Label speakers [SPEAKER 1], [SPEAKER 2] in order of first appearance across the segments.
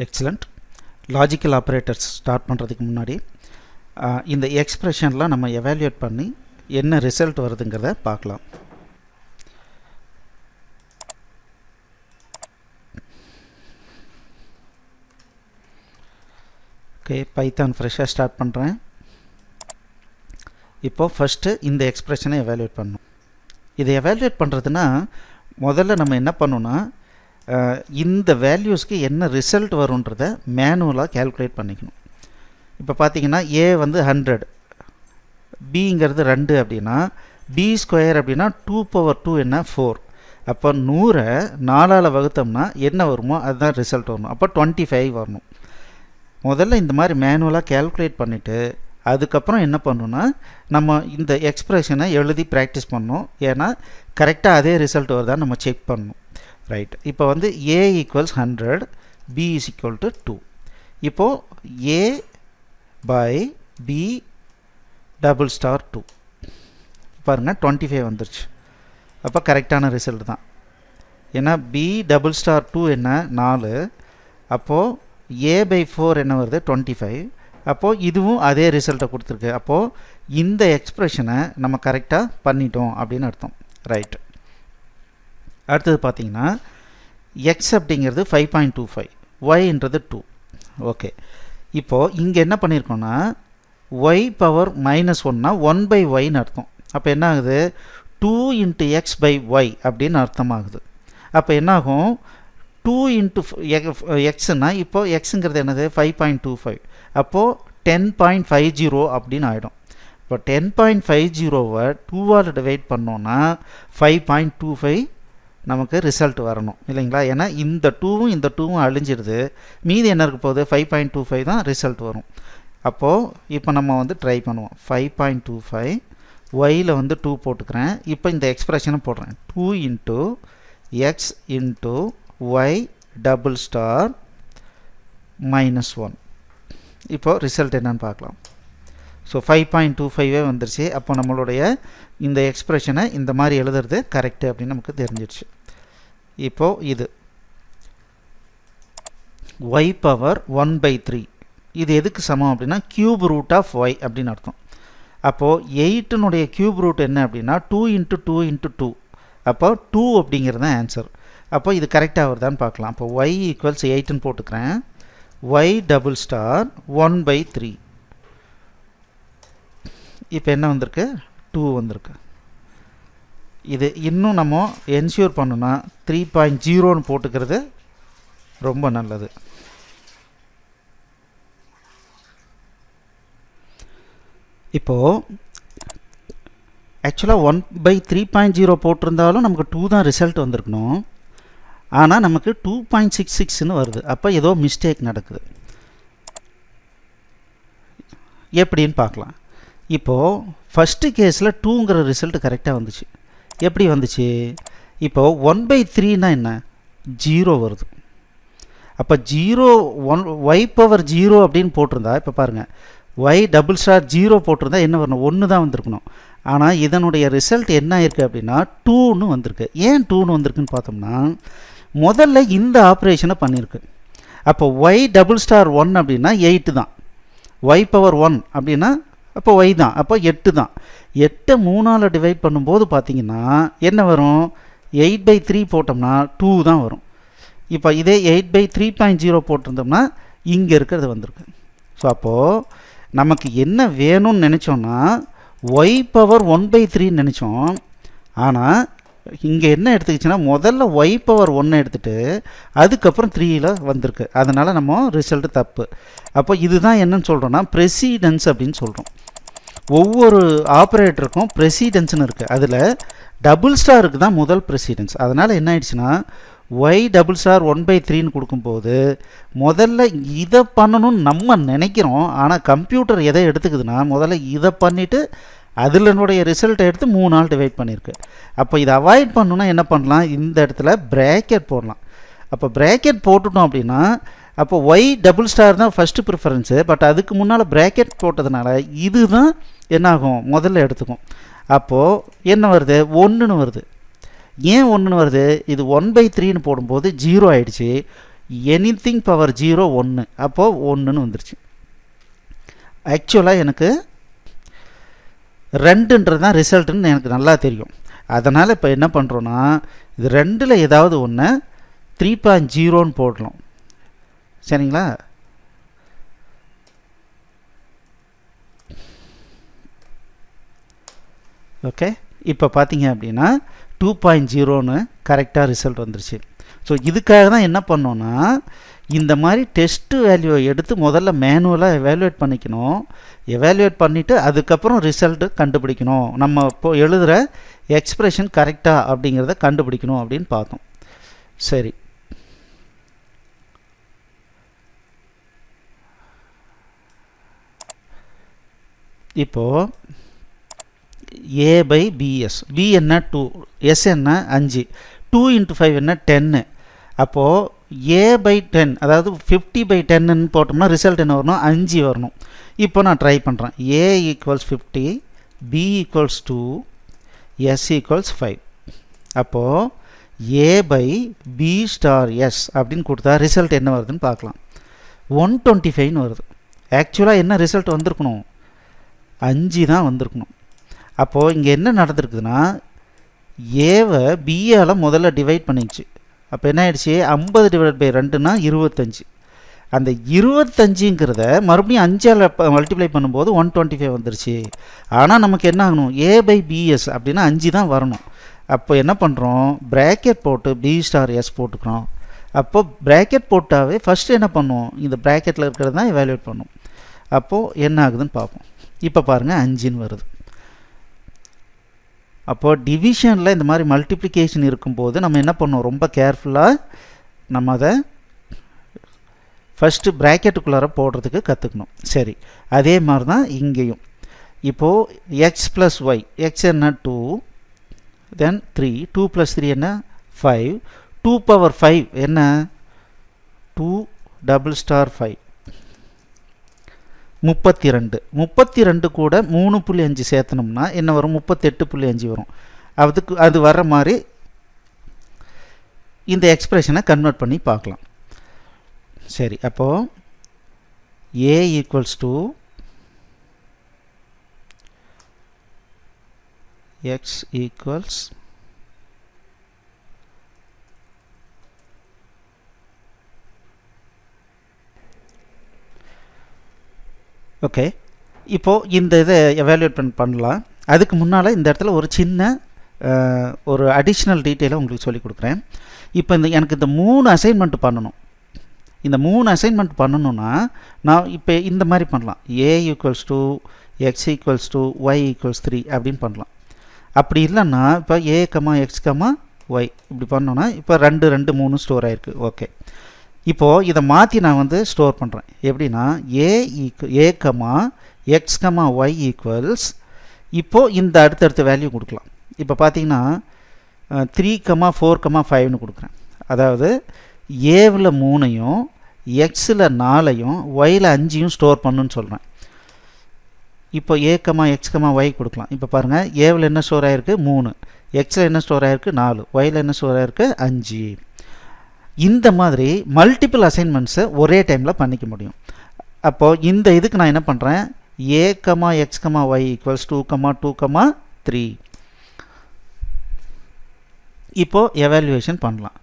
[SPEAKER 1] Excellent. Logical operators start பண்ணுறதுக்கு முன்னாடி இந்த எக்ஸ்பிரஷன்லாம் நம்ம எவாலுவேட் பண்ணி என்ன ரிசல்ட் வருதுங்கிறத பார்க்கலாம். ஓகே, பைத்தான் ஃப்ரெஷ்ஷாக ஸ்டார்ட் பண்ணுறேன். இப்போது ஃபஸ்ட்டு இந்த எக்ஸ்பிரஷனை எவாலுவேட் பண்ணணும். இதை எவாலுவேட் பண்ணுறதுனா முதல்ல நம்ம என்ன பண்ணணும்னா இந்த வேல்யூஸ்க்கு என்ன ரிசல்ட் வரும்ன்றதை மேனுவலாக கேல்குலேட் பண்ணிக்கணும். இப்போ பார்த்தீங்கன்னா ஏ வந்து 100, பிங்கிறது 2 அப்படின்னா பி ஸ்கொயர் அப்படின்னா 2/2 என்ன 4. அப்போ 100 4ஆல் வகுத்தோம்னா என்ன வருமோ அதுதான் ரிசல்ட் வரணும். அப்போ 25 வரணும். முதல்ல இந்த மாதிரி மேனுவலாக கேல்குலேட் பண்ணிவிட்டு அதுக்கப்புறம் என்ன பண்ணணும்னா நம்ம இந்த எக்ஸ்பிரஷனை எழுதி ப்ராக்டிஸ் பண்ணணும். ஏன்னா கரெக்டாக அதே ரிசல்ட் வருதான்னு நம்ம செக் பண்ணணும். ரைட், இப்போ வந்து a = 100, b = 2. இப்போது a by b *2 பாருங்கள் 25 வந்துருச்சு. அப்போ கரெக்டான ரிசல்ட் தான். ஏன்னா b *2 என்ன 4, அப்போது a/4 என்ன வருது 25. அப்போது இதுவும் அதே ரிசல்ட்டை கொடுத்துருக்கு. அப்போது இந்த எக்ஸ்பிரஷனை நம்ம கரெக்டாக பண்ணிட்டோம் அப்படின்னு அர்த்தம். ரைட், அடுத்தது பார்த்தீங்கன்னா x அப்படிங்கிறது 5.25, yன்றது 2. ஓகே, இப்போது இங்கே என்ன பண்ணியிருக்கோன்னா y பவர் -1னா 1/yன்னு அர்த்தம். அப்போ என்ன ஆகுது 2 × x/y அப்படின்னு அர்த்தமாகுது. அப்போ என்னாகும் 2 × xன்னா இப்போது எக்ஸுங்கிறது என்னது 5.25. அப்போது 10.50 அப்படின்னு ஆகிடும். இப்போ 10.50வை 2ஆல் டிவைட் பண்ணோன்னா 5.25 நமக்கு ரிசல்ட் வரணும் இல்லைங்களா? ஏன்னா இந்த 2வும் இந்த 2வும் அழிஞ்சிடுது. மீதி என்ன இருக்க போகுது 5.25 தான் ரிசல்ட் வரும். அப்போது இப்போ நம்ம வந்து ட்ரை பண்ணுவோம். 5.25 ஒயில் வந்து 2 போட்டுக்கிறேன். இப்போ இந்த எக்ஸ்பிரஷனை போடுறேன். 2 × x × y *−1. இப்போது ரிசல்ட் என்னன்னு பார்க்கலாம். ஸோ 5.25 வந்துருச்சு. அப்போ நம்மளுடைய இந்த எக்ஸ்பிரஷனை இந்த மாதிரி எழுதுறது கரெக்டு அப்படின்னு நமக்கு தெரிஞ்சிடுச்சு. இப்போது இது y பவர் 1/3 இது எதுக்கு சமம் அப்படின்னா க்யூப் ரூட் ஆஃப் y அப்படின்னு அர்த்தம். அப்போது 8னுடைய க்யூப் ரூட் என்ன அப்படின்னா 2 × 2 × 2. அப்போ 2 அப்படிங்கிறது தான் ஆன்சர். அப்போ இது கரெக்டாக வருதான்னு பார்க்கலாம். அப்போ y = 8ன்னு போட்டுக்கிறேன். y *1/3 இப்போ என்ன வந்திருக்கு 2 வந்திருக்கு. இது இன்னும் நம்ம என்ஷூர் பண்ணணும்னா 3.0ன்னு போட்டுக்கிறது ரொம்ப நல்லது. இப்போது ஆக்சுவலாக 1/3.0 போட்டிருந்தாலும் நமக்கு 2 தான் ரிசல்ட் வந்திருக்கணும். ஆனால் நமக்கு 2.66ன்னு வருது. அப்போ ஏதோ மிஸ்டேக் நடக்குது. எப்படின்னு பார்க்கலாம். இப்போது ஃபஸ்ட்டு கேஸில் 2ங்கிற ரிசல்ட் கரெக்டாக வந்துச்சு. எப்படி வந்துச்சு? இப்போது 1/3னா என்ன 0 வருது. அப்போ 1y/0 அப்படின்னு போட்டிருந்தா இப்போ பாருங்கள் y*0 போட்டிருந்தா என்ன வரணும் 1 தான் வந்திருக்கணும். ஆனால் இதனுடைய ரிசல்ட் என்ன ஆயிருக்கு அப்படின்னா 2ன்னு வந்திருக்கு. ஏன் 2ன்னு வந்திருக்குன்னு பார்த்தோம்னா முதல்ல இந்த ஆப்ரேஷனை பண்ணியிருக்கு. அப்போ y*1 அப்படின்னா 8 தான். y/1 அப்படின்னா அப்போ y தான். அப்போ 8 தான். 8 3ஆல் டிவைட் பண்ணும்போது பார்த்தீங்கன்னா என்ன வரும் 8/3 போட்டோம்னா 2 தான் வரும். இப்போ இதே 8/3.0 போட்டிருந்தோம்னா இங்கே இருக்கிறது வந்திருக்கு. ஸோ அப்போது நமக்கு என்ன வேணும்னு நினச்சோன்னா y/1/3 நினச்சோம். ஆனால் இங்கே என்ன எடுத்துக்கிச்சுன்னா முதல்ல y/1 எடுத்துகிட்டு அதுக்கப்புறம் 3ல் வந்திருக்கு. அதனால் நம்ம ரிசல்ட்டு தப்பு. அப்போ இதுதான் என்னன்னு சொல்கிறோன்னா ப்ரெசிடென்ஸ் அப்படின்னு சொல்கிறோம். ஒவ்வொரு ஆப்ரேட்டருக்கும் ப்ரெசிடென்ஸ்னு இருக்குது. அதில் டபுள் ஸ்டாருக்கு தான் முதல் ப்ரெசிடென்ஸ். அதனால் என்ன ஆயிடுச்சுன்னா y*1/3ன்னு கொடுக்கும்போது முதல்ல இதை பண்ணணும்னு நம்ம நினைக்கிறோம். ஆனால் கம்ப்யூட்டர் எதை எடுத்துக்குதுன்னா முதல்ல இதை பண்ணிவிட்டு அதிலனுடைய ரிசல்ட்டை எடுத்து 3ஆல் டிவைட் பண்ணியிருக்கு. அப்போ இதை அவாய்ட் பண்ணணுன்னா என்ன பண்ணலாம், இந்த இடத்துல ப்ராக்கெட் போடலாம். அப்போ ப்ராக்கெட் போட்டுட்டோம் அப்படின்னா அப்போ y" தான் ஃபஸ்ட்டு ப்ரிஃபரன்ஸு. பட் அதுக்கு முன்னால் ப்ராக்கெட் போட்டதுனால இது தான் என்னாகும் முதல்ல எடுத்துக்கும். அப்போது என்ன வருது 1ன்னு வருது. ஏன் 1ன்னு வருது, இது 1/3ன்னு போடும்போது 0 ஆகிடுச்சு. எனிதிங் பவர் 0 1 அப்போது 1ன்னு வந்துருச்சு. ஆக்சுவலாக எனக்கு 2ன்றது தான் ரிசல்ட்டுன்னு எனக்கு நல்லா தெரியும். அதனால் இப்போ என்ன பண்ணுறோன்னா இது 2ல் ஏதாவது ஒன்று 3.0ன்னு போடலாம். சரிங்களா? ஓகே, இப்போ பார்த்தீங்க அப்படின்னா 2.0ன்னு கரெக்டாக ரிசல்ட் வந்துருச்சு. ஸோ இதுக்காக தான் என்ன பண்ணோன்னா இந்த மாதிரி டெஸ்ட்டு வேல்யூவை எடுத்து முதல்ல மேனுவலாக எவாலுவேட் பண்ணிக்கணும். எவாலுவேட் பண்ணிவிட்டு அதுக்கப்புறம் ரிசல்ட்டு கண்டுபிடிக்கணும். நம்ம இப்போ எழுதுகிற எக்ஸ்ப்ரெஷன் கரெக்டாக அப்படிங்கிறத கண்டுபிடிக்கணும் அப்படின்னு பார்த்தோம். சரி, இப்போது a/bs, b என்ன 2, s என்ன 5, 2 × 5 என்ன 10. அப்போது a/10 அதாவது 50/10ன்னு போட்டோம்னா ரிசல்ட் என்ன வரணும்? 5 வரணும். இப்போ நான் ட்ரை பண்ணுறேன். a = 50, b = 2, s = 5. அப்போது a/b*s அப்படின்னு கொடுத்தா ரிசல்ட் என்ன வருதுன்னு பார்க்கலாம். 125ன்னு வருது. ஆக்சுவலாக என்ன ரிசல்ட் வந்திருக்கணும்? 5 தான் வந்திருக்கணும். அப்போது இங்கே என்ன நடந்திருக்குதுன்னா ஏவை பியால் முதல்ல டிவைட் பண்ணிச்சு. அப்போ என்ன ஆயிடுச்சு? 50/2ன்னா 25. அந்த 25ங்கிறத மறுபடியும் 5ஆல் மல்டிப்ளை பண்ணும்போது 125 வந்துருச்சு. ஆனால் நமக்கு என்ன ஆகணும்? a/bs அப்படின்னா 5 தான் வரணும். அப்போ என்ன பண்ணுறோம்? ப்ராக்கெட் போட்டு b*s போட்டுக்கிறோம். அப்போ ப்ராக்கெட் போட்டாவே ஃபஸ்ட்டு என்ன பண்ணுவோம்? இந்த ப்ராக்கெட்டில் இருக்கிறது தான் எவாலுவேட் பண்ணும். அப்போது என்ன ஆகுதுன்னு பார்ப்போம். இப்போ பாருங்கள் 5ன்னு வருது. அப்போது டிவிஷனில் இந்த மாதிரி மல்டிப்ளிகேஷன் இருக்கும்போது நம்ம என்ன பண்ணோம்? ரொம்ப கேர்ஃபுல்லாக நம்ம அதை ஃபஸ்ட்டு ப்ராக்கெட்டுக்குள்ளார போடுறதுக்கு கற்றுக்கணும். சரி, அதே மாதிரி தான் இங்கேயும். இப்போது x + y, x என்ன 2, தென் 3, 2 + 3 என்ன 5, 2^5 என்ன 2*5, 32 கூட 3.5 சேர்த்தனோம்னா என்ன வரும்? 38.5 வரும். அது வர்ற மாதிரி இந்த எக்ஸ்பிரஷனை கன்வெர்ட் பண்ணி பார்க்கலாம். சரி, அப்போது a = x = ஓகே, இப்போது இந்த இதை எவாலுவேட் பண்ணலாம். அதுக்கு முன்னால் இந்த இடத்துல ஒரு சின்ன ஒரு அடிஷ்னல் டீட்டெயிலை உங்களுக்கு சொல்லிக் கொடுக்குறேன். இப்போ எனக்கு இந்த 3 அசைன்மெண்ட் பண்ணணும். இந்த 3 அசைன்மெண்ட் பண்ணணுன்னா நான் இப்போ இந்த மாதிரி பண்ணலாம். a = x = y = 3 அப்படின்னு பண்ணலாம். அப்படி இல்லைன்னா இப்போ a, x, y இப்படி பண்ணோன்னா இப்போ 2, 2, 3 ஸ்டோர் ஆகிருக்கு. ஓகே, இப்போது இதை மாற்றி நான் ஸ்டோர் பண்ணுறேன். எப்படின்னா a, x, y ஈக்குவல்ஸ் இப்போது இந்த அடுத்தடுத்த வேல்யூ கொடுக்கலாம். இப்போ பார்த்தீங்கன்னா 3, 4, 5ன்னு கொடுக்குறேன். அதாவது ஏவில் 3ஐயும் எக்ஸில் 4ஐயும் ஒயில் 5ஐயும் ஸ்டோர் பண்ணுன்னு சொல்கிறேன். இப்போ a, x, y கொடுக்கலாம். இப்போ பாருங்கள், ஏவில் என்ன ஸ்டோர் ஆகிருக்கு? 3, எக்ஸில் என்ன ஸ்டோர் ஆகிருக்கு? 4, ஒயில் என்ன ஸ்டோர் ஆகிருக்கு? 5. இந்த மாதிரி மல்டிபிள் அசைன்மெண்ட்ஸை ஒரே டைமில் பண்ணிக்க முடியும். அப்போது இந்த இதுக்கு நான் என்ன பண்ணுறேன்? a, x, y = 2, 2, 3. இப்போது எவாலுவேஷன் பண்ணலாம்.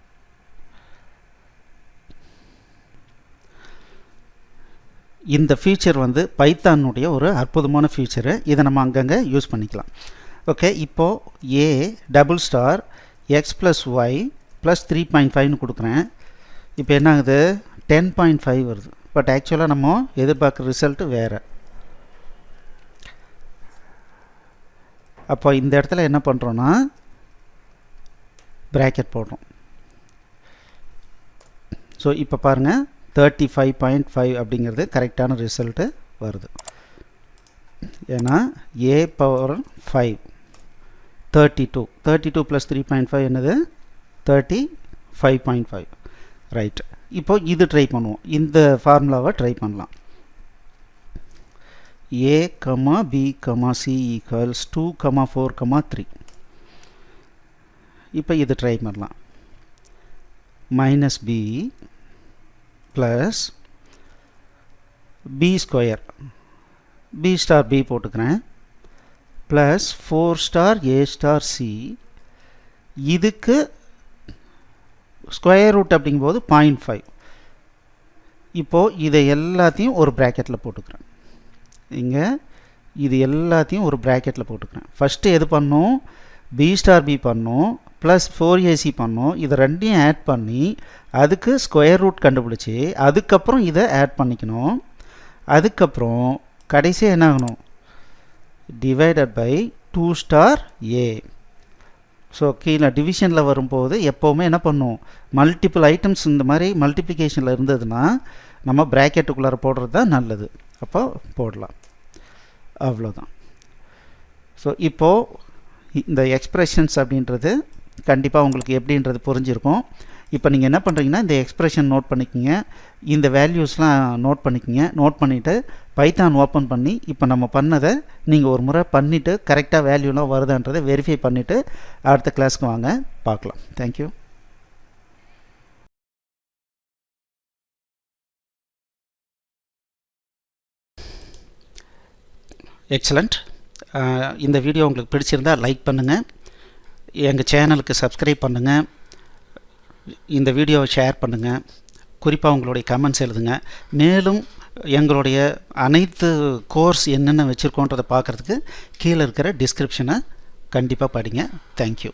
[SPEAKER 1] இந்த ஃபீச்சர் பைத்தானுடைய ஒரு அற்புதமான ஃபீச்சரு. இதை நம்ம அங்கங்கே யூஸ் பண்ணிக்கலாம். ஓகே, இப்போது a x + y + 3.5ன்னு கொடுக்குறேன். இப்போ என்ன ஆகுது? 10.5 வருது. பட் ஆக்சுவலாக நம்ம எதிர்பார்க்குற ரிசல்ட்டு வேறு. அப்போ இந்த இடத்துல என்ன பண்ணுறோன்னா ப்ராக்கெட் போடுறோம். ஸோ இப்போ பாருங்கள் 35.5 அப்படிங்கிறது கரெக்டான ரிசல்ட்டு வருது. ஏன்னா a⁵ 32 + 3.5 என்னது? 35.5. ரைட், இப்போ இது ட்ரை பண்ணுவோம். இந்த ஃபார்முலாவை ட்ரை பண்ணலாம். a, b, c = 2, 4, 3. இப்போ இது ட்ரை பண்ணலாம். -b plus B square B star B போட்டுக்கிறேன் plus 4 star A star C இதுக்கு ஸ்கொயர் ரூட் அப்படிங்கும்போது 0.5. இப்போது இதை எல்லாத்தையும் ஒரு ப்ராக்கெட்டில் போட்டுக்கிறேன். இங்கே இது எல்லாத்தையும் ஒரு ப்ராக்கெட்டில் போட்டுக்கிறேன். ஃபஸ்ட்டு எது பண்ணோம், பி ஸ்டார் பி பண்ணோம் ப்ளஸ் 4ac பண்ணோம். இதை ரெண்டையும் ஆட் பண்ணி அதுக்கு ஸ்கொயர் ரூட் கண்டுபிடிச்சி அதுக்கப்புறம் இதை ஆட் பண்ணிக்கணும். அதுக்கப்புறம் கடைசியாக என்ன ஆகணும், divided by 2 star A. So கீழே டிவிஷனில் வரும்போது எப்போவுமே என்ன பண்ணும், மல்டிபிள் ஐட்டம்ஸ் இந்த மாதிரி மல்டிப்ளிகேஷனில் இருந்ததுன்னா நம்ம ப்ராக்கெட்டுக்குள்ளார போடுறது தான் நல்லது. அப்போ போடலாம், அவ்வளோதான். ஸோ இப்போது இந்த எக்ஸ்ப்ரெஷன்ஸ் அப்படின்றது கண்டிப்பாக உங்களுக்கு எப்படின்றது புரிஞ்சிருக்கும். இப்போ நீங்கள் என்ன பண்ணுறீங்கன்னா இந்த எக்ஸ்ப்ரெஷன் நோட் பண்ணிக்கோங்க, இந்த வேல்யூஸ்லாம் நோட் பண்ணிக்கோங்க. நோட் பண்ணிவிட்டு பைத்தான் ஓப்பன் பண்ணி இப்போ நம்ம பண்ணதை நீங்கள் ஒரு முறை பண்ணிவிட்டு கரெக்டாக வேல்யூலாம் வருதான்றதை வெரிஃபை பண்ணிவிட்டு அடுத்த கிளாஸ்க்கு வாங்க, பார்க்கலாம். தேங்க்யூ. எக்ஸலண்ட். இந்த வீடியோ உங்களுக்கு பிடிச்சிருந்தால் லைக் பண்ணுங்கள், எங்கள் சேனலுக்கு சப்ஸ்கிரைப் பண்ணுங்கள், இந்த வீடியோவை ஷேர் பண்ணுங்கள், குறிப்பாக உங்களுடைய கமெண்ட்ஸ் எழுதுங்க. மேலும் எங்களுடைய அனைத்து கோர்ஸ் என்னென்ன வச்சுருக்கோன்றதை பார்க்குறதுக்கு கீழே இருக்கிற டிஸ்கிரிப்ஷனை கண்டிப்பாக படிங்க. தேங்க்யூ.